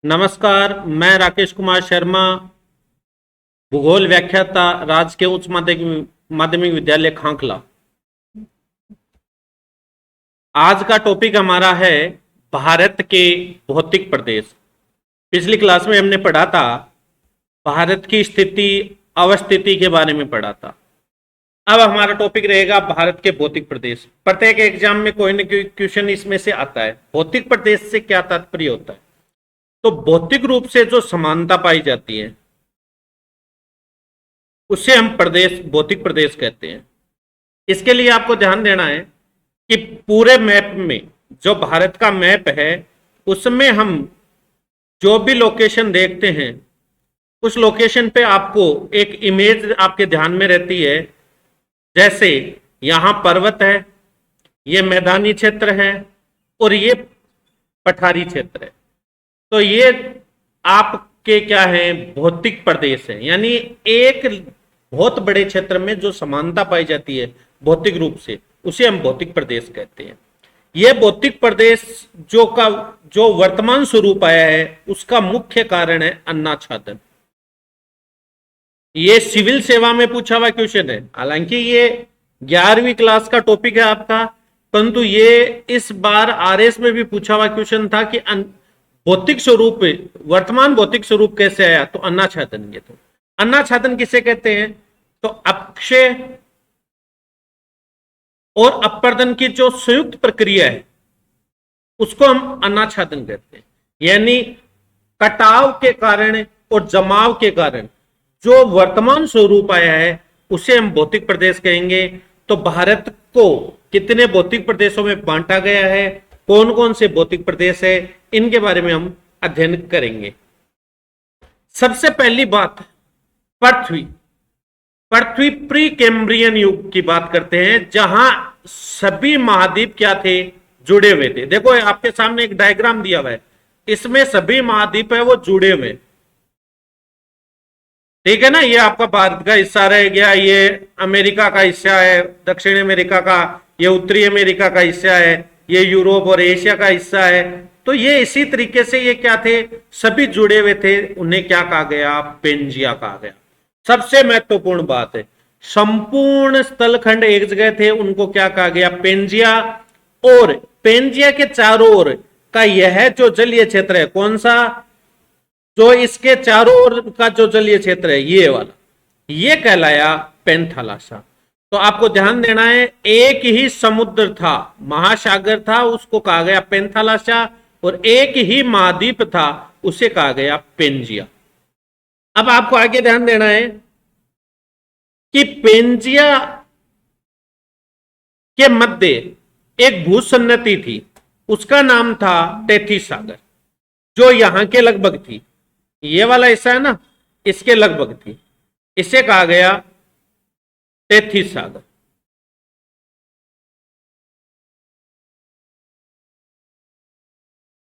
नमस्कार, मैं राकेश कुमार शर्मा, भूगोल व्याख्याता, राजकीय उच्च माध्यमिक माध्यमिक विद्यालय खांखला। आज का टॉपिक हमारा है भारत के भौतिक प्रदेश। पिछली क्लास में हमने पढ़ा था भारत की स्थिति अवस्थिति के बारे में पढ़ा था। अब हमारा टॉपिक रहेगा भारत के भौतिक प्रदेश। प्रत्येक एग्जाम में कोई न कोई क्वेश्चन इसमें से आता है। भौतिक प्रदेश से क्या तात्पर्य होता है? तो भौतिक रूप से जो समानता पाई जाती है उसे हम प्रदेश भौतिक प्रदेश कहते हैं। इसके लिए आपको ध्यान देना है कि पूरे मैप में जो भारत का मैप है उसमें हम जो भी लोकेशन देखते हैं उस लोकेशन पे आपको एक इमेज आपके ध्यान में रहती है। जैसे यहां पर्वत है, ये मैदानी क्षेत्र है और ये पठारी क्षेत्र है। तो ये आपके क्या है, भौतिक प्रदेश है। यानी एक बहुत बड़े क्षेत्र में जो समानता पाई जाती है भौतिक रूप से उसे हम भौतिक प्रदेश कहते हैं। यह भौतिक प्रदेश जो वर्तमान स्वरूप आया है उसका मुख्य कारण है अन्नाच्छादन। ये सिविल सेवा में पूछा हुआ क्वेश्चन है। हालांकि ये 11वीं क्लास का टॉपिक है आपका, परंतु ये इस बार आरएस में भी पूछा हुआ क्वेश्चन था कि भौतिक स्वरूप वर्तमान भौतिक स्वरूप कैसे आया? तो अन्नाच्छादन। ये तो अन्नाच्छादन किसे कहते हैं? तो अपक्षय और अपवर्तन की जो संयुक्त प्रक्रिया है उसको हम अन्नाच्छादन कहते हैं। यानी कटाव के कारण और जमाव के कारण जो वर्तमान स्वरूप आया है उसे हम भौतिक प्रदेश कहेंगे। तो भारत को कितने भौतिक प्रदेशों में बांटा गया है, कौन कौन से भौतिक प्रदेश है, इनके बारे में हम अध्ययन करेंगे। सबसे पहली बात, पृथ्वी प्री कैम्ब्रियन युग की बात करते हैं, जहां सभी महाद्वीप क्या थे, जुड़े हुए थे। देखो आपके सामने एक डायग्राम दिया हुआ है, इसमें सभी महाद्वीप है वो जुड़े हुए। ठीक है ना। ये आपका भारत का हिस्सा रह गया, ये अमेरिका का हिस्सा है, दक्षिण अमेरिका का, ये उत्तरी अमेरिका का हिस्सा है, ये यूरोप और एशिया का हिस्सा है। तो ये इसी तरीके से ये क्या थे, सभी जुड़े हुए थे। उन्हें क्या कहा गया? पेंजिया कहा गया। सबसे महत्वपूर्ण बात है, संपूर्ण स्थलखंड एक जगह थे, उनको क्या कहा गया? पेंजिया। और पेंजिया के चारों ओर का यह जो जलीय क्षेत्र है, कौन सा? जो इसके चारों ओर का जो जलीय क्षेत्र है ये वाला, ये कहलाया पेंथालासा। तो आपको ध्यान देना है, एक ही समुद्र था, महासागर था, उसको कहा गया पेंथालासा, और एक ही महाद्वीप था, उसे कहा गया पेंजिया। अब आपको आगे ध्यान देना है कि पेंजिया के मध्य एक भूसन्नति थी, उसका नाम था टेथीस सागर, जो यहां के लगभग थी। ये वाला हिस्सा है ना, इसके लगभग थी, इसे कहा गया टेथीस सागर।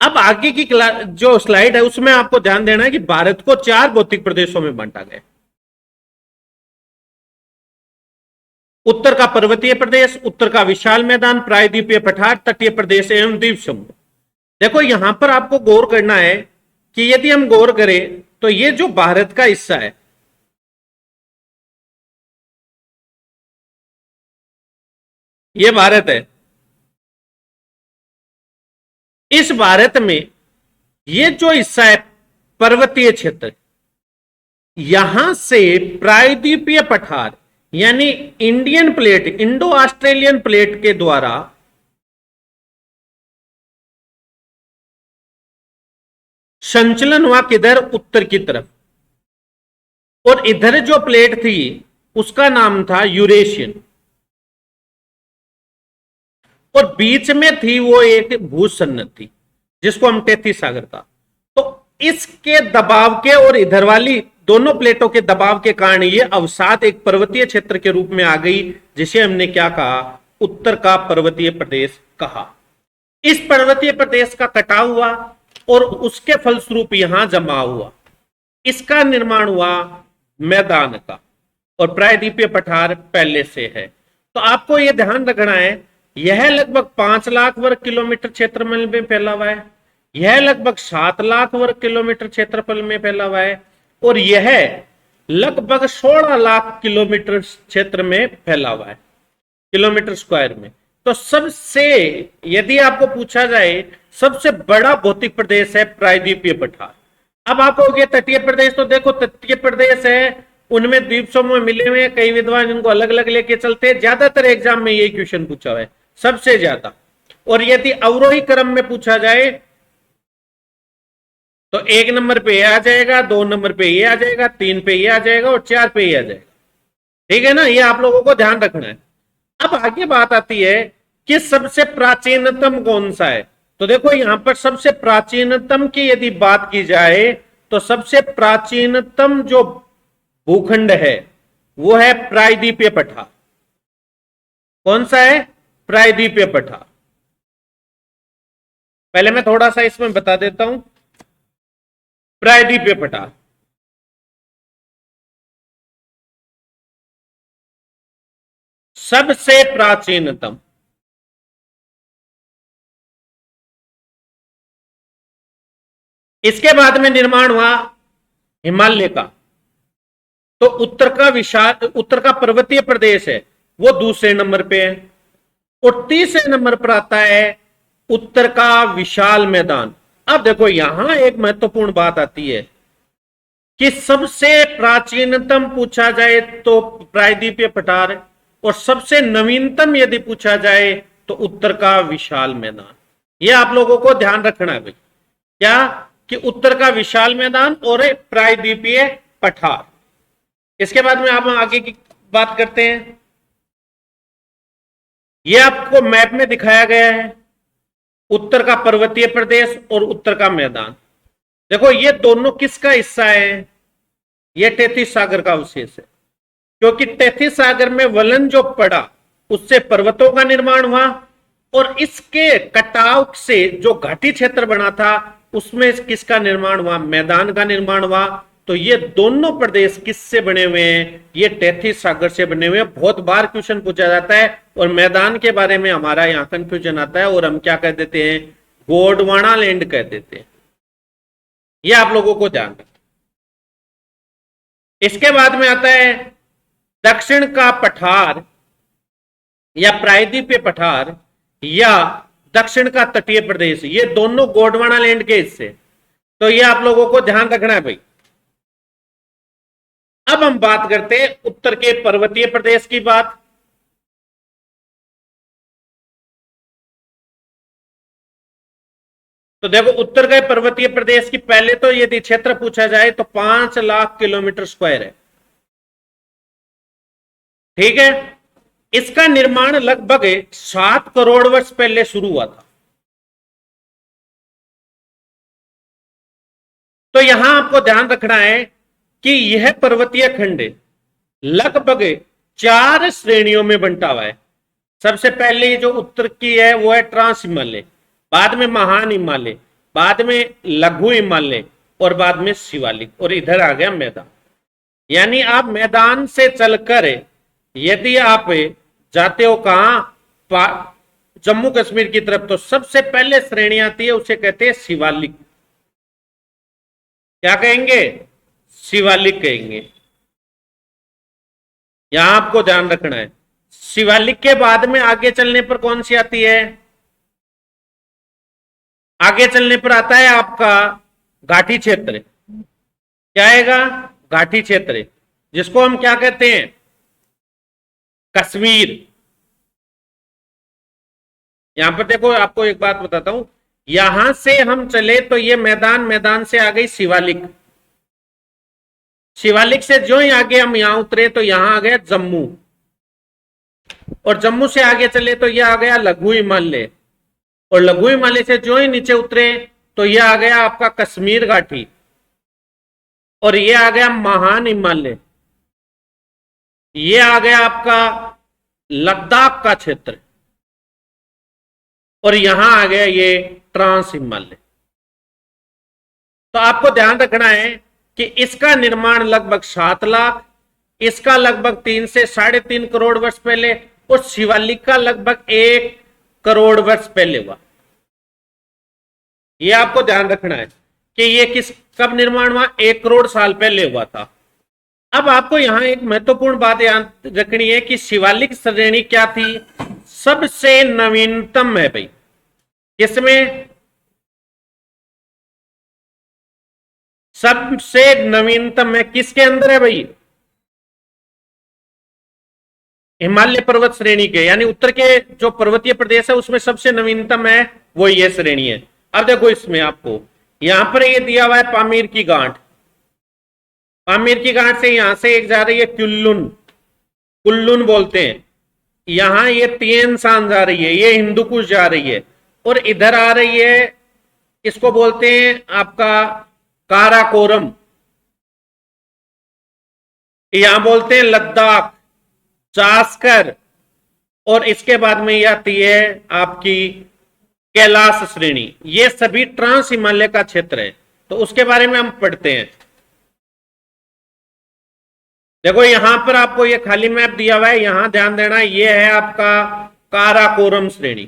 अब आगे की जो स्लाइड है उसमें आपको ध्यान देना है कि भारत को 4 भौतिक प्रदेशों में बांटा गया। उत्तर का पर्वतीय प्रदेश, उत्तर का विशाल मैदान, प्रायद्वीपीय पठार, तटीय प्रदेश एवं द्वीप समूह। देखो यहां पर आपको गौर करना है कि यदि हम गौर करें तो ये जो भारत का हिस्सा है, ये भारत है। इस भारत में ये जो हिस्सा है पर्वतीय क्षेत्र, यहां से प्रायद्वीपीय पठार यानी Indian plate, Indo Australian plate के द्वारा संचलन हुआ किधर? उत्तर की तरफ। और इधर जो प्लेट थी उसका नाम था यूरेशियन, और बीच में थी वो एक भूसन्नति जिसको हम टेथीस सागर था। तो इसके दबाव के और इधर वाली दोनों प्लेटों के दबाव के कारण ये अवसाद एक पर्वतीय क्षेत्र के रूप में आ गई, जिसे हमने क्या कहा? उत्तर का पर्वतीय प्रदेश कहा। इस पर्वतीय प्रदेश का कटाव हुआ और उसके फलस्वरूप यहां जमा हुआ, इसका निर्माण हुआ मैदान का, और प्रायद्वीपीय पठार पहले से है। तो आपको यह ध्यान रखना है, यह लगभग 5 लाख वर्ग किलोमीटर क्षेत्रफल में फैला हुआ है। यह लगभग 7 लाख वर्ग किलोमीटर क्षेत्रफल में फैला हुआ है और यह लगभग 16 लाख किलोमीटर क्षेत्र में फैला हुआ है, किलोमीटर स्क्वायर में। तो सबसे, यदि आपको पूछा जाए सबसे बड़ा भौतिक प्रदेश है प्रायद्वीपीय पठार। अब आप कहोगे तटीय प्रदेश, तो देखो तटीय प्रदेश है, उनमें द्वीप समूह मिले हुए, कई विद्वान इनको अलग अलग लेके चलते हैं। ज्यादातर एग्जाम में यही क्वेश्चन पूछा हुआ है सबसे ज्यादा। और यदि अवरोही क्रम में पूछा जाए तो 1 नंबर पे ये आ जाएगा, 2 नंबर पे ये आ जाएगा, 3 पे ये आ जाएगा और 4 पे ये आ जाएगा। ठीक है ना, ये आप लोगों को ध्यान रखना है। अब आगे बात आती है कि सबसे प्राचीनतम कौन सा है। तो देखो यहां पर सबसे प्राचीनतम की यदि बात की जाए तो सबसे प्राचीनतम जो भूखंड है वो है प्रायद्वीपीय पठार। कौन सा है? प्रायद्वीपीय पठार। पहले मैं थोड़ा सा इसमें बता देता हूं। प्रायद्वीपीय पठार सबसे प्राचीनतम। इसके बाद में निर्माण हुआ हिमालय का। तो उत्तर का पर्वतीय प्रदेश है वो दूसरे नंबर पे है। और तीसरे नंबर पर आता है उत्तर का विशाल मैदान। अब देखो यहां एक महत्वपूर्ण बात आती है कि सबसे प्राचीनतम पूछा जाए तो प्रायद्वीपीय पठार, और सबसे नवीनतम यदि पूछा जाए तो उत्तर का विशाल मैदान। यह आप लोगों को ध्यान रखना है भाई, क्या कि उत्तर का विशाल मैदान और प्रायद्वीपीय पठार। इसके बाद में आप आगे की बात करते हैं। यह आपको मैप में दिखाया गया है उत्तर का पर्वतीय प्रदेश और उत्तर का मैदान। देखो ये दोनों किसका हिस्सा है? यह तैतीस सागर का अवशेष है, क्योंकि तैतीस सागर में वलन जो पड़ा उससे पर्वतों का निर्माण हुआ और इसके कटाव से जो घाटी क्षेत्र बना था उसमें किसका निर्माण हुआ? मैदान का निर्माण हुआ। तो ये दोनों प्रदेश किससे बने हुए हैं? ये तैतीस सागर से बने हुए हैं। बहुत बार क्वेश्चन पूछा जाता है और मैदान के बारे में हमारा यहां कंफ्यूजन आता है और हम क्या कह देते हैं? गोंडवाना लैंड कह देते हैं। ये आप लोगों को ध्यान रखना। इसके बाद में आता है दक्षिण का पठार या प्रायद्वीपीय पठार या दक्षिण का तटीय प्रदेश। ये दोनों गोंडवाना लैंड के हिस्से। तो ये आप लोगों को ध्यान रखना है भाई। अब हम बात करते हैं उत्तर के पर्वतीय प्रदेश की बात। तो देखो उत्तर के पर्वतीय प्रदेश की पहले तो यदि क्षेत्र पूछा जाए तो 5 लाख किलोमीटर स्क्वायर है। ठीक है, इसका निर्माण लगभग 7 करोड़ वर्ष पहले शुरू हुआ था। तो यहां आपको ध्यान रखना है कि यह पर्वतीय खंड लगभग 4 श्रेणियों में बंटा हुआ है। सबसे पहले जो उत्तर की है वो है ट्रांस हिमालय, बाद में महान हिमालय, बाद में लघु हिमालय और बाद में शिवालिक, और इधर आ गया मैदान। यानी आप मैदान से चलकर यदि आप जाते हो कहां? जम्मू कश्मीर की तरफ, तो सबसे पहले श्रेणी आती है उसे कहते हैं शिवालिक। क्या कहेंगे? शिवालिक कहेंगे। यहां आपको ध्यान रखना है। शिवालिक के बाद में आगे चलने पर कौन सी आती है? आगे चलने पर आता है आपका घाटी क्षेत्र। क्या आएगा? घाटी क्षेत्र, जिसको हम क्या कहते हैं? कश्मीर। यहां पर देखो आपको एक बात बताता हूं, यहां से हम चले तो ये मैदान, मैदान से आ गई शिवालिक, शिवालिक से जो ही आगे हम यहां उतरे तो यहां आ गया जम्मू, और जम्मू से आगे चले तो यह आ गया लघु हिमालय, और लघु हिमालय से जो ही नीचे उतरे तो यह आ गया आपका कश्मीर घाटी, और यह आ गया महान हिमालय, यह आ गया आपका लद्दाख का क्षेत्र, और यहां आ गया ये ट्रांस हिमालय। तो आपको ध्यान रखना है कि इसका निर्माण लगभग 7 लाख, इसका लगभग 3 से 3.5 करोड़ वर्ष पहले, और शिवालिक का लगभग 1 करोड़ वर्ष पहले हुआ। ये आपको ध्यान रखना है कि ये किस कब निर्माण हुआ, 1 करोड़ साल पहले हुआ था। अब आपको यहां एक महत्वपूर्ण बात याद रखनी है कि शिवालिक श्रेणी क्या थी, सबसे नवीनतम है भाई। इसमें सबसे नवीनतम है, किसके अंदर है भाई, हिमालय पर्वत श्रेणी के, यानी उत्तर के जो पर्वतीय प्रदेश है उसमें सबसे नवीनतम है वो ये श्रेणी है। अब देखो इसमें आपको यहां पर ये दिया हुआ है पामीर की गांठ, पामीर की गांठ से यहां से एक जा रही है कुल्लुन, कुल्लुन बोलते हैं, यहां ये तिएन सांग जा रही है, ये हिंदू कुश जा रही है, और इधर आ रही है, इसको बोलते हैं आपका काराकोरम, यहां बोलते हैं लद्दाख, जास्कर, और इसके बाद में ये आती है आपकी कैलाश श्रेणी। ये सभी ट्रांस हिमालय का क्षेत्र है, तो उसके बारे में हम पढ़ते हैं। देखो यहां पर आपको ये खाली मैप दिया हुआ है, यहां ध्यान देना, ये है आपका काराकोरम श्रेणी।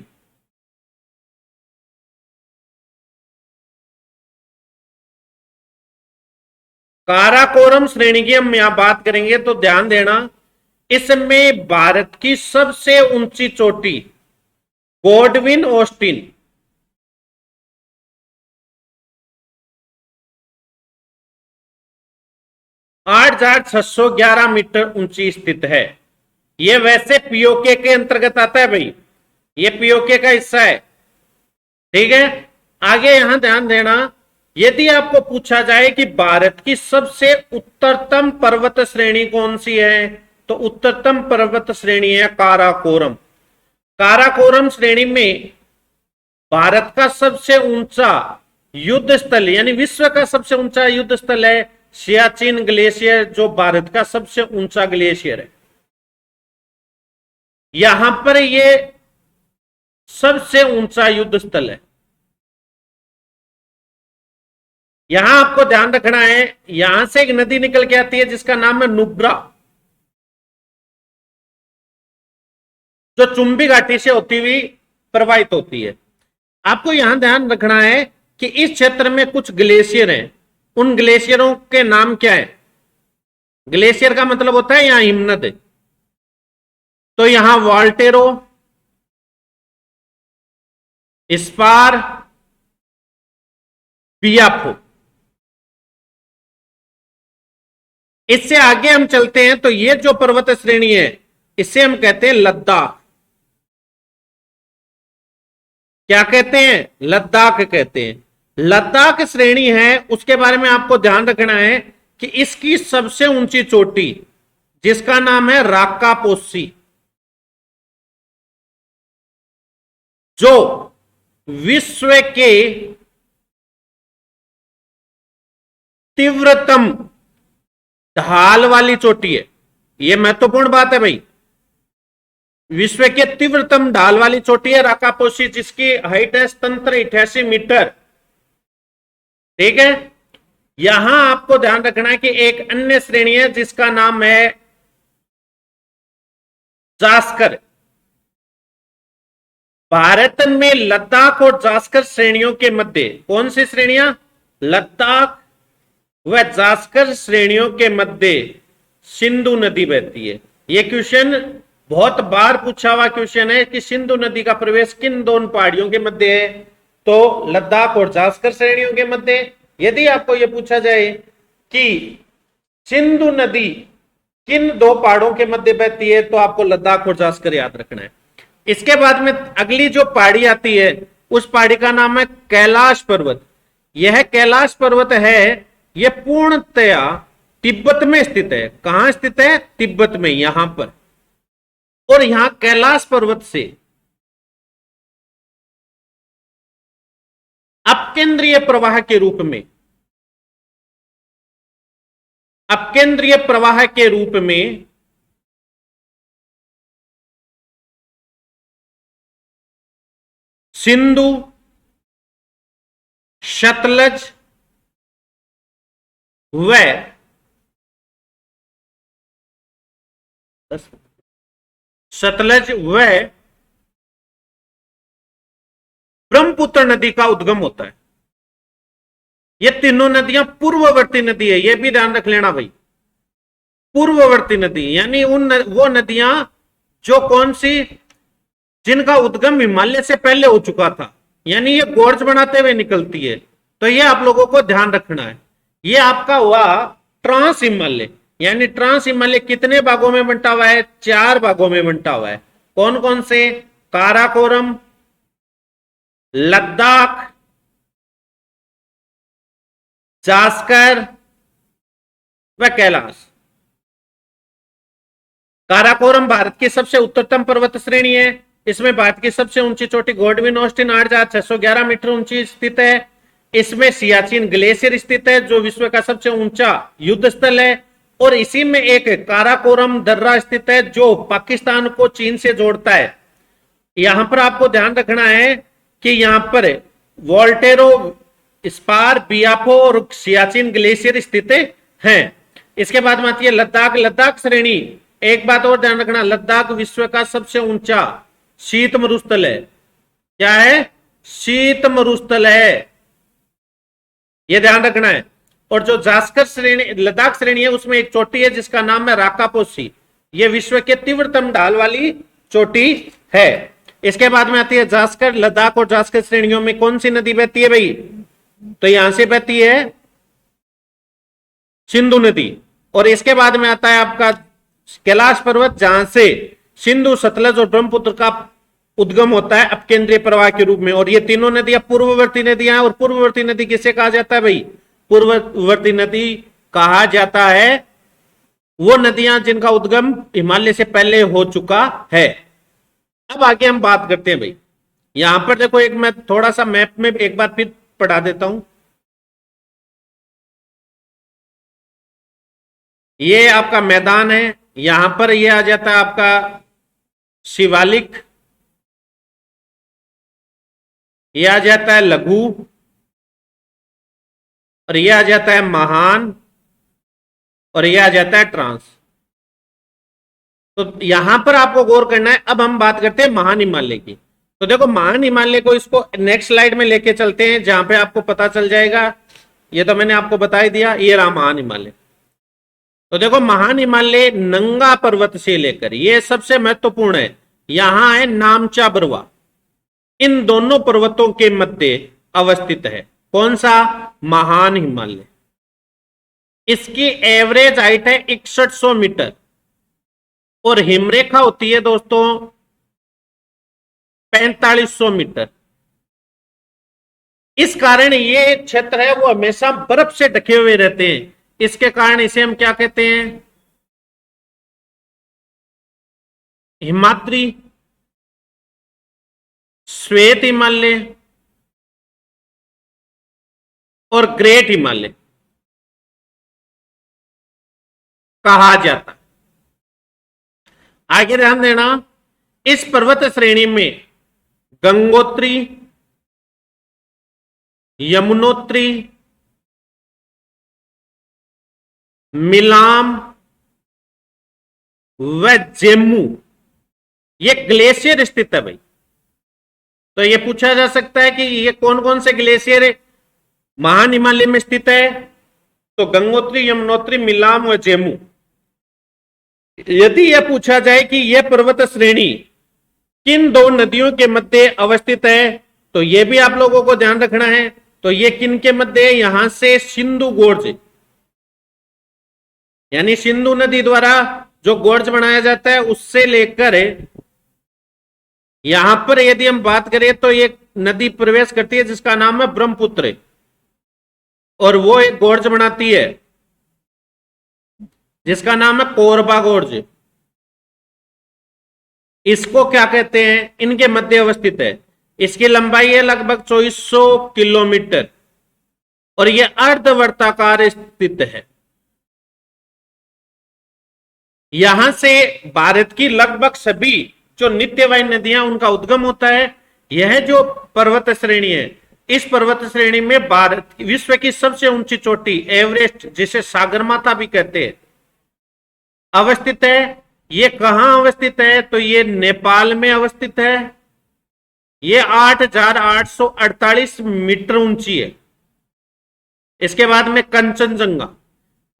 काराकोरम श्रेणी की हम यहां बात करेंगे तो ध्यान देना, इसमें भारत की सबसे ऊंची चोटी गॉडविन ऑस्टिन, 8,611 मीटर ऊंची स्थित है। यह वैसे पीओके के अंतर्गत आता है भाई, ये पीओके का हिस्सा है, ठीक है। आगे यहां ध्यान देना, यदि आपको पूछा जाए कि भारत की सबसे उत्तरतम पर्वत श्रेणी कौन सी है, तो उत्तरतम पर्वत श्रेणी है काराकोरम। काराकोरम श्रेणी में भारत का सबसे ऊंचा युद्ध स्थल, यानी विश्व का सबसे ऊंचा युद्ध स्थल है सियाचिन ग्लेशियर, जो भारत का सबसे ऊंचा ग्लेशियर है। यहां पर यह सबसे ऊंचा युद्ध स्थल है। यहां आपको ध्यान रखना है, यहां से एक नदी निकल के आती है जिसका नाम है नुब्रा, जो चुंबी घाटी से होती हुई प्रवाहित होती है। आपको यहां ध्यान रखना है कि इस क्षेत्र में कुछ ग्लेशियर हैं, उन ग्लेशियरों के नाम क्या है। ग्लेशियर का मतलब होता है यहां हिमनद है, तो यहां वाल्टेरो, स्पार, पियाफो। इससे आगे हम चलते हैं तो ये जो पर्वत श्रेणी है इसे हम कहते हैं लद्दाख। क्या कहते हैं, लद्दाख कहते हैं। लद्दाख श्रेणी है, उसके बारे में आपको ध्यान रखना है कि इसकी सबसे ऊंची चोटी जिसका नाम है राक्का पोसी, जो विश्व के तीव्रतम ढाल वाली चोटी है। यह महत्वपूर्ण बात है भाई, विश्व के तीव्रतम ढाल वाली चोटी है राकापोशी, जिसकी हाइट है 87 मीटर, ठीक है। यहां आपको ध्यान रखना है कि एक अन्य श्रेणी है जिसका नाम है जास्कर। भारत में लद्दाख और जास्कर श्रेणियों के मध्य कौन सी श्रेणियां, लद्दाख व जास्कर श्रेणियों के मध्य सिंधु नदी बहती है। यह क्वेश्चन बहुत बार पूछा हुआ क्वेश्चन है कि सिंधु नदी का प्रवेश किन दोनों पहाड़ियों के मध्य है, तो लद्दाख और जास्कर श्रेणियों के मध्य। यदि आपको यह पूछा जाए कि सिंधु नदी किन दो पहाड़ों के मध्य बहती है, तो आपको लद्दाख और जास्कर याद रखना है। इसके बाद में अगली जो पहाड़ी आती है उस पहाड़ी का नाम है कैलाश पर्वत। यह कैलाश पर्वत है, यह पूर्णतया तिब्बत में स्थित है। कहां स्थित है, तिब्बत में, यहां पर। और यहां कैलाश पर्वत से अपकेंद्रीय प्रवाह के रूप में, अपकेंद्रीय प्रवाह के रूप में सिंधु, सतलज व ब्रह्मपुत्र नदी का उद्गम होता है। ये तीनों नदियां पूर्ववर्ती नदी है, ये भी ध्यान रख लेना भाई। पूर्ववर्ती नदी यानी वो नदियां जो कौन सी, जिनका उद्गम हिमालय से पहले हो चुका था, यानी ये गोर्ज बनाते हुए निकलती है। तो ये आप लोगों को ध्यान रखना है। ये आपका हुआ ट्रांस हिमालय, यानी ट्रांस हिमालय कितने भागों में बंटा हुआ है? 4 भागों में बंटा हुआ है। कौन कौन से? काराकोरम, लद्दाख, जास्कर व कैलाश। काराकोरम भारत की सबसे उत्तरतम पर्वत श्रेणी है। इसमें भारत की सबसे ऊंची चोटी गॉडविन ऑस्टिन 8,611 मीटर ऊंची स्थित है। इसमें सियाचिन ग्लेशियर स्थित है जो विश्व का सबसे ऊंचा युद्ध स्थल है। और इसी में एक काराकोरम दर्रा स्थित है जो पाकिस्तान को चीन से जोड़ता है। यहां पर आपको ध्यान रखना है कि यहां पर वोल्टेरो, स्पार, बियाफो और सियाचिन ग्लेशियर स्थित हैं। इसके बाद में आती है लद्दाख। लद्दाख श्रेणी, एक बात और ध्यान रखना, लद्दाख विश्व का सबसे ऊंचा शीत मरुस्थल है। क्या है? शीत मरुस्थल है, यह ध्यान रखना है। और जो जास्कर श्रेणी, लद्दाख श्रेणी है, उसमें एक चोटी है जिसका नाम है राकापोसी। यह विश्व के तीव्रतम ढाल वाली चोटी है। इसके बाद में आती है जास्कर। लद्दाख और जास्कर श्रेणियों में कौन सी नदी बहती है भाई? तो यहां से बहती है सिंधु नदी। और इसके बाद में आता है आपका कैलाश पर्वत, जहां से सिंधु, सतलज और ब्रह्मपुत्र का उद्गम होता है अपकेंद्रीय प्रवाह के रूप में। और ये तीनों नदियां पूर्ववर्ती नदियां हैं। और पूर्ववर्ती नदी किसे कहा जाता है भाई? पूर्ववर्ती नदी कहा जाता है वो नदियां जिनका उद्गम हिमालय से पहले हो चुका है। अब आगे हम बात करते हैं भाई। यहां पर देखो, एक मैं थोड़ा सा मैप में एक बार फिर पढ़ा देता हूं। ये आपका मैदान है, यहां पर ये आ जाता है आपका शिवालिक, ये आ जाता है लघु, और ये आ जाता है महान, और ये आ जाता है ट्रांस। तो यहां पर आपको गौर करना है। अब हम बात करते हैं महान हिमालय की। तो देखो, महान हिमालय को इसको नेक्स्ट स्लाइड में लेके चलते हैं, जहां पे आपको पता चल जाएगा। ये तो मैंने आपको बता ही दिया, ये रहा महान हिमालय। तो देखो, महान हिमालय नंगा पर्वत से लेकर, ये सबसे महत्वपूर्ण है, यहां है नामचा बरवा, इन दोनों पर्वतों के मध्य अवस्थित है। कौन सा? महान हिमालय। इसकी एवरेज हाइट है 6100 मीटर और हिमरेखा होती है दोस्तों 4500 मीटर। इस कारण ये क्षेत्र है वो हमेशा बर्फ से ढके हुए रहते हैं। इसके कारण इसे हम क्या कहते हैं? हिमाद्री, श्वेत हिमालय और ग्रेट हिमालय कहा जाता है। आगे ध्यान देना, इस पर्वत श्रेणी में गंगोत्री, यमुनोत्री, मिलाम व जेमू, ये ग्लेशियर स्थित है भाई। तो ये पूछा जा सकता है कि ये कौन कौन से ग्लेशियर महान हिमालय में स्थित है? तो गंगोत्री, यमुनोत्री, मिलाम व जेमू। यदि यह पूछा जाए कि यह पर्वत श्रेणी किन दो नदियों के मध्य अवस्थित है, तो यह भी आप लोगों को ध्यान रखना है। तो यह किन के मध्य है? यहां से सिंधु गोर्ज, यानी सिंधु नदी द्वारा जो गोर्ज बनाया जाता है उससे लेकर यहां पर यदि हम बात करें तो एक नदी प्रवेश करती है जिसका नाम है ब्रह्मपुत्र, और वो एक गोर्ज बनाती है जिसका नाम है कोरबा गोर्ज। इसको क्या कहते हैं? इनके मध्य अवस्थित है। इसकी लंबाई है लगभग 2400 किलोमीटर और यह अर्धवर्ताकार स्थित है। यहां से भारत की लगभग सभी जो नित्यवाही नदियां उनका उद्गम होता है। यह जो पर्वत श्रेणी है, इस पर्वत श्रेणी में भारत विश्व की सबसे ऊंची चोटी एवरेस्ट, जिसे सागरमाथा भी कहते हैं, अवस्थित है। ये कहां अवस्थित है? तो ये नेपाल में अवस्थित है। ये 8,848 मीटर ऊंची है। इसके बाद में कंचनजंगा।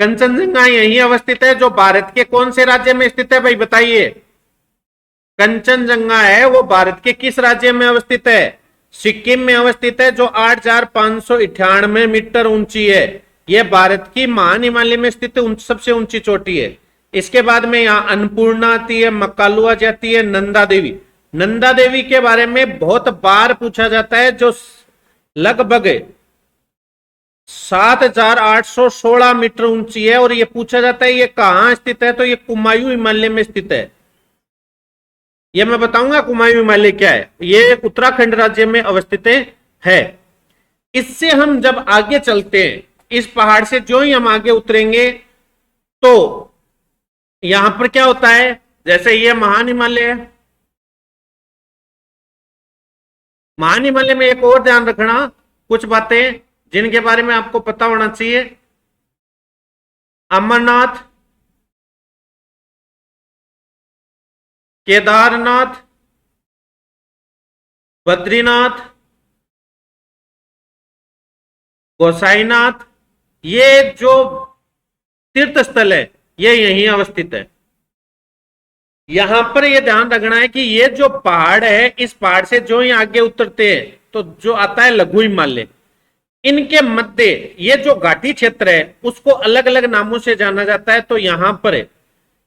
कंचनजंगा यही अवस्थित है जो भारत के कौन से राज्य में स्थित है भाई बताइए? कंचनजंगा है वो भारत के किस राज्य में अवस्थित है? सिक्किम में अवस्थित है, जो 8,598 मीटर ऊंची है। यह भारत की महान हिमालय में स्थित सबसे ऊंची चोटी है। इसके बाद में यहाँ अन्नपूर्णा आती है, मकालू आ जाती है, नंदा देवी। नंदा देवी के बारे में बहुत बार पूछा जाता है, जो लगभग 7,816 मीटर ऊंची है। और ये पूछा जाता है ये कहां स्थित है, तो ये कुमायूं हिमालय में स्थित है। ये मैं बताऊंगा कुमायूं हिमालय क्या है। ये उत्तराखंड राज्य में अवस्थित है। इससे हम जब आगे चलते हैं, इस पहाड़ से जो ही हम आगे उतरेंगे तो यहां पर क्या होता है, जैसे ये महान हिमालय है। महान हिमालय में एक और ध्यान रखना, कुछ बातें जिनके बारे में आपको पता होना चाहिए। अमरनाथ, केदारनाथ, बद्रीनाथ, गोसाईनाथ, ये जो तीर्थ स्थल है ये यहीं अवस्थित है। यहां पर यह ध्यान रखना है कि ये जो पहाड़ है, इस पहाड़ से जो ही आगे उतरते हैं तो जो आता है लघु हिमालय, इनके मध्य ये जो घाटी क्षेत्र है उसको अलग अलग नामों से जाना जाता है। तो यहां पर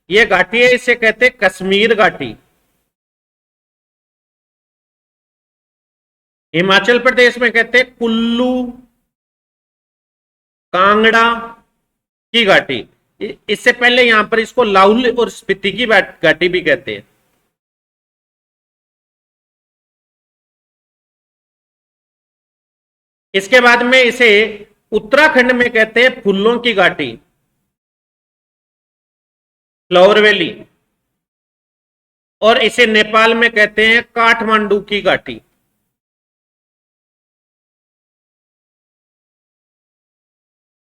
ये घाटी है, इसे कहते हैं कश्मीर घाटी। हिमाचल प्रदेश में कहते हैं कुल्लू कांगड़ा की घाटी। इससे पहले यहां पर इसको लाहुल और स्पीति की घाटी भी कहते हैं। इसके बाद में इसे उत्तराखंड में कहते हैं फूलों की घाटी, फ्लावर वैली। और इसे नेपाल में कहते हैं काठमांडू की घाटी।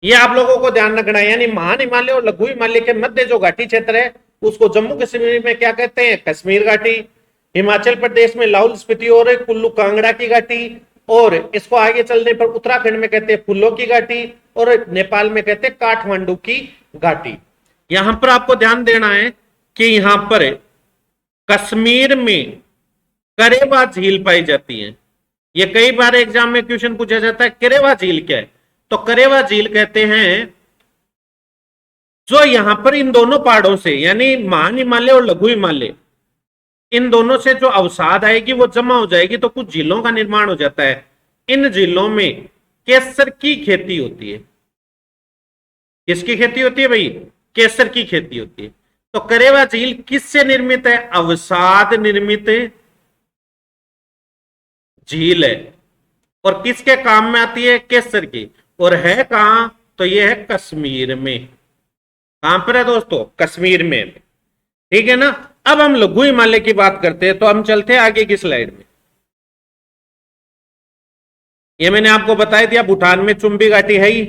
ये आप लोगों को ध्यान रखना है, यानी महान हिमालय और लघु हिमालय के मध्य जो घाटी क्षेत्र है उसको जम्मू कश्मीर में क्या कहते हैं? कश्मीर घाटी। हिमाचल प्रदेश में लाहुल स्पीति और कुल्लू कांगड़ा की घाटी। और इसको आगे चलने पर उत्तराखंड में कहते हैं फूलों की घाटी, और नेपाल में कहते हैं काठमांडू की घाटी। यहां पर आपको ध्यान देना है कि यहां पर कश्मीर में करेवा झील पाई जाती है। ये कई बार एग्जाम में क्वेश्चन पूछा जाता है, करेवा झील क्या है? तो करेवा झील कहते हैं जो यहां पर इन दोनों पहाड़ों से, यानी महान हिमालय और लघु हिमालय, इन दोनों से जो अवसाद आएगी वो जमा हो जाएगी तो कुछ झीलों का निर्माण हो जाता है। इन झीलों में केसर की खेती होती है। किसकी खेती होती है भाई? केसर की खेती होती है। तो करेवा झील किससे निर्मित है? अवसाद निर्मित झील है। और किसके काम में आती है? केसर की। और है कहां? तो यह है कश्मीर में। कहां पर है दोस्तों? कश्मीर में। ठीक है ना। अब हम लघु हिमालय की बात करते हैं, तो हम चलते हैं आगे की स्लाइड में। ये मैंने आपको बता दिया, भूटान में चुंबी घाटी है ही।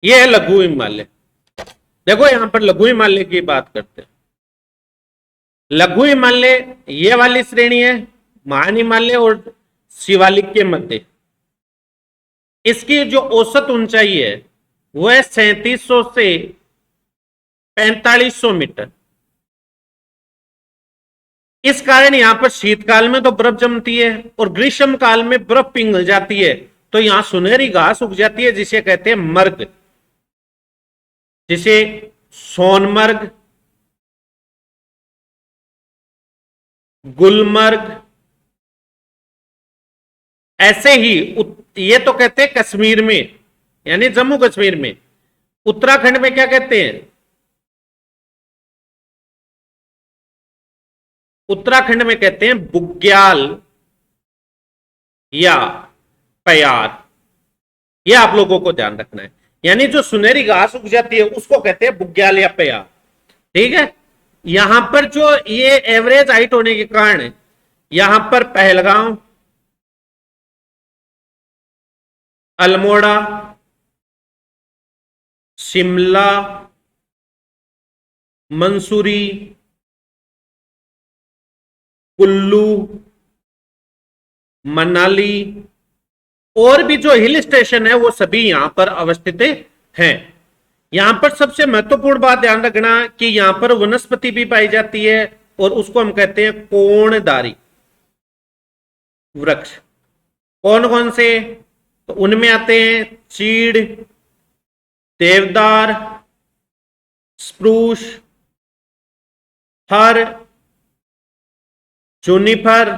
ये है लघु हिमालय। देखो यहां पर लघु हिमालय की बात करते हैं। लघु हिमालय ये वाली श्रेणी है, महान हिमालय और शिवालिक के मध्य। इसकी जो औसत ऊंचाई है वह 3700 से 4500 मीटर। इस कारण यहां पर शीतकाल में तो बर्फ जमती है और ग्रीष्म काल में बर्फ पिघल जाती है, तो यहां सुनहरी घास उग जाती है जिसे कहते हैं मर्ग, जिसे सोनमर्ग, गुलमर्ग, ऐसे ही ये तो कहते हैं कश्मीर में, यानी जम्मू कश्मीर में। उत्तराखंड में क्या कहते हैं? उत्तराखंड में कहते हैं बुग्याल या पयार। ये आप लोगों को ध्यान रखना है, यानी जो सुनहरी घास उग जाती है उसको कहते हैं बुग्याल या पयार। ठीक है। यहां पर जो ये एवरेज हाइट होने के कारण यहां पर पहलगांव, अल्मोड़ा, शिमला, मंसूरी, कुल्लू, मनाली, और भी जो हिल स्टेशन है वो सभी यहां पर अवस्थित हैं। यहां पर सबसे महत्वपूर्ण बात ध्यान रखना कि यहां पर वनस्पति भी पाई जाती है और उसको हम कहते हैं कोणधारी वृक्ष। कौन कौन से? तो उनमें आते हैं चीड़, देवदार, स्प्रूस, फर, जूनिपर,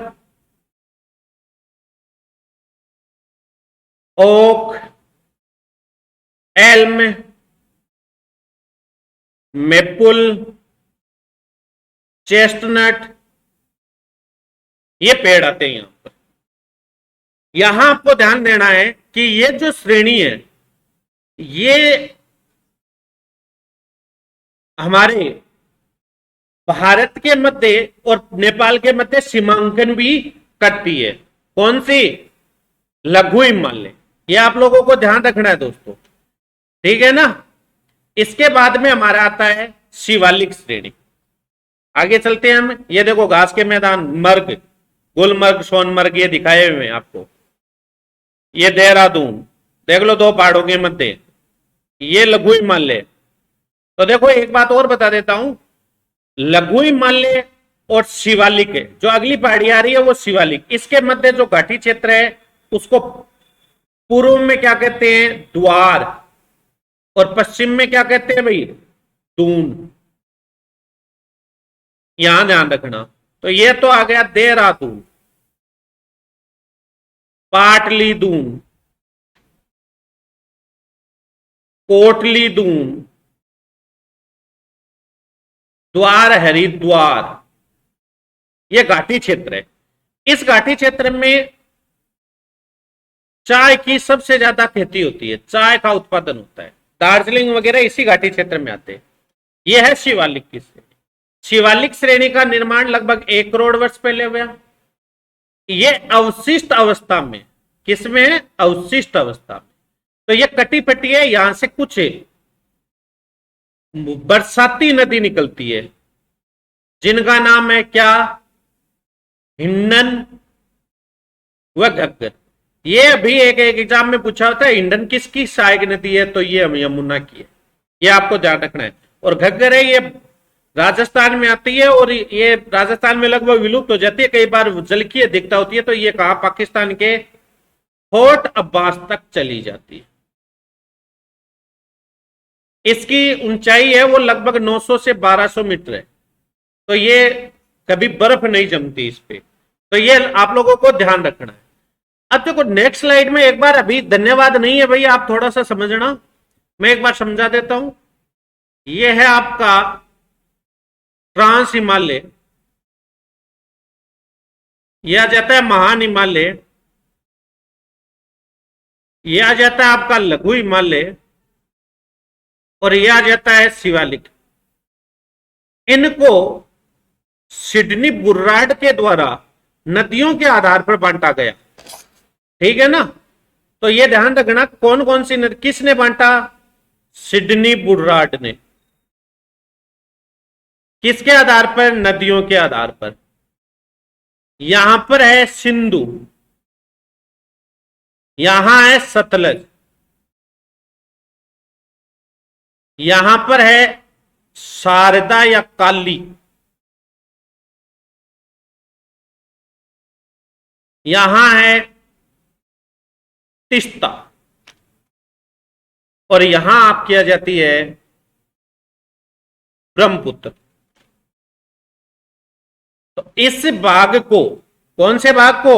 ओक, एल्म, मेपुल, चेस्टनट, ये पेड़ आते हैं यहां पर। यहां आपको ध्यान देना है कि ये जो श्रेणी है ये हमारे भारत के मध्य और नेपाल के मध्य सीमांकन भी करती है। कौन सी? लघु हिमालय। ये आप लोगों को ध्यान रखना है दोस्तों, ठीक है ना। इसके बाद में हमारा आता है शिवालिक श्रेणी। आगे चलते हैं हम। ये देखो घास के मैदान, मर्ग, गुलमर्ग, सोनमर्ग, ये दिखाए हुए हैं आपको। ये देहरादून देख लो, दो पहाड़ों के मध्य। ये लघु हिमालय। तो देखो एक बात और बता देता हूं, लघु हिमालय और शिवालिक है, जो अगली पहाड़ी आ रही है वो शिवालिक। इसके मध्य जो घाटी क्षेत्र है उसको पूर्व में क्या कहते हैं? द्वार। और पश्चिम में क्या कहते हैं भाई? दून। यहां ध्यान रखना। तो ये तो आ गया देहरादून, पाटलीदून, कोटलीदून, द्वार, हरिद्वार। ये घाटी क्षेत्र है। इस घाटी क्षेत्र में चाय की सबसे ज्यादा खेती होती है, चाय का उत्पादन होता है। दार्जिलिंग वगैरह इसी घाटी क्षेत्र में आते हैं। यह है शिवालिक की श्रेणी। शिवालिक श्रेणी का निर्माण लगभग 1 करोड़ वर्ष पहले हुआ। यह अवशिष्ट अवस्था में, किसमें है? अवशिष्ट अवस्था में। तो यह कटी पट्टी है, यहां से कुछ बरसाती नदी निकलती है जिनका नाम है क्या? हिंडन व घग्गर। ये अभी एक एग्जाम में पूछा होता है, हिंडन किसकी सहायक नदी है? तो ये यमुना की है। ये आपको ध्यान रखना है। और घग्गर है, ये राजस्थान में आती है और ये राजस्थान में लगभग विलुप्त हो जाती है, कई बार जलकीय दिखता होती है। तो ये कहा? पाकिस्तान के फोर्ट अब्बास तक चली जाती है। इसकी ऊंचाई है वो लगभग 900 से 1200 मीटर है। तो ये कभी बर्फ नहीं जमती इस पे। तो ये आप लोगों को ध्यान रखना है। अब देखो नेक्स्ट स्लाइड में एक बार, अभी धन्यवाद नहीं है भाई, आप थोड़ा सा समझना, मैं एक बार समझा देता हूं। ये है आपका ट्रांस हिमालय, यह आ जाता है महान हिमालय, यह आ जाता है आपका लघु हिमालय, और यह आ जाता है शिवालिक। इनको सिडनी बुर्राड के द्वारा नदियों के आधार पर बांटा गया, ठीक है ना। तो यह ध्यान रखना कौन कौन सी नदी किसने बांटा? सिडनी बुर्राड ने। किसके आधार पर? नदियों के आधार पर। यहां पर है सिंधु, यहां है सतलज, यहां पर है शारदा या काली, यहां है तिस्ता, और यहां आपकी आ जाती है ब्रह्मपुत्र। तो इस भाग को, कौन से भाग को?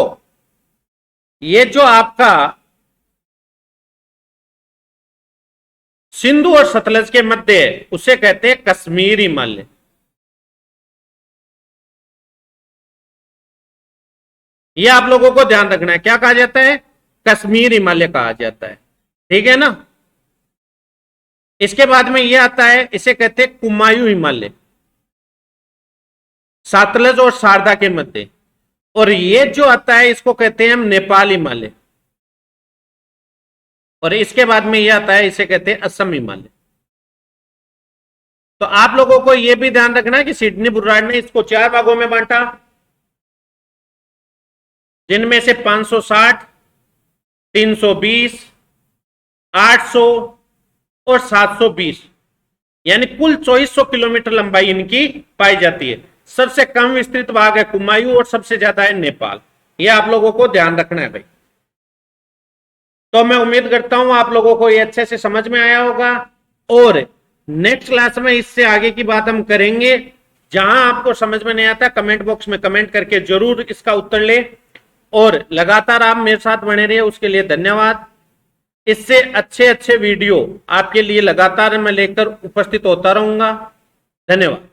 ये जो आपका सिंधु और सतलज के मध्य है उसे कहते हैं कश्मीर हिमालय। ये आप लोगों को ध्यान रखना है, क्या कहा जाता है? कश्मीर हिमालय कहा जाता है, ठीक है ना। इसके बाद में ये आता है, इसे कहते हैं कुमायूं हिमालय, सतलज और शारदा के मध्य। और ये जो आता है इसको कहते हैं हम नेपाल हिमालय। और इसके बाद में ये आता है, इसे कहते हैं असम हिमालय। तो आप लोगों को यह भी ध्यान रखना है कि सिडनी बुर्राड ने इसको 4 भागों में बांटा, जिनमें से 560 320, 800 और 720, यानी कुल 2400 किलोमीटर लंबाई इनकी पाई जाती है। सबसे कम विस्तृत भाग है कुमायूं और सबसे ज्यादा है नेपाल। ये आप लोगों को ध्यान रखना है भाई। तो मैं उम्मीद करता हूं आप लोगों को ये अच्छे से समझ में आया होगा, और नेक्स्ट क्लास में इससे आगे की बात हम करेंगे। जहां आपको समझ में नहीं आता कमेंट बॉक्स में कमेंट करके जरूर इसका उत्तर ले, और लगातार आप मेरे साथ बने रहिए, उसके लिए धन्यवाद। इससे अच्छे अच्छे वीडियो आपके लिए लगातार मैं लेकर उपस्थित होता रहूंगा। धन्यवाद।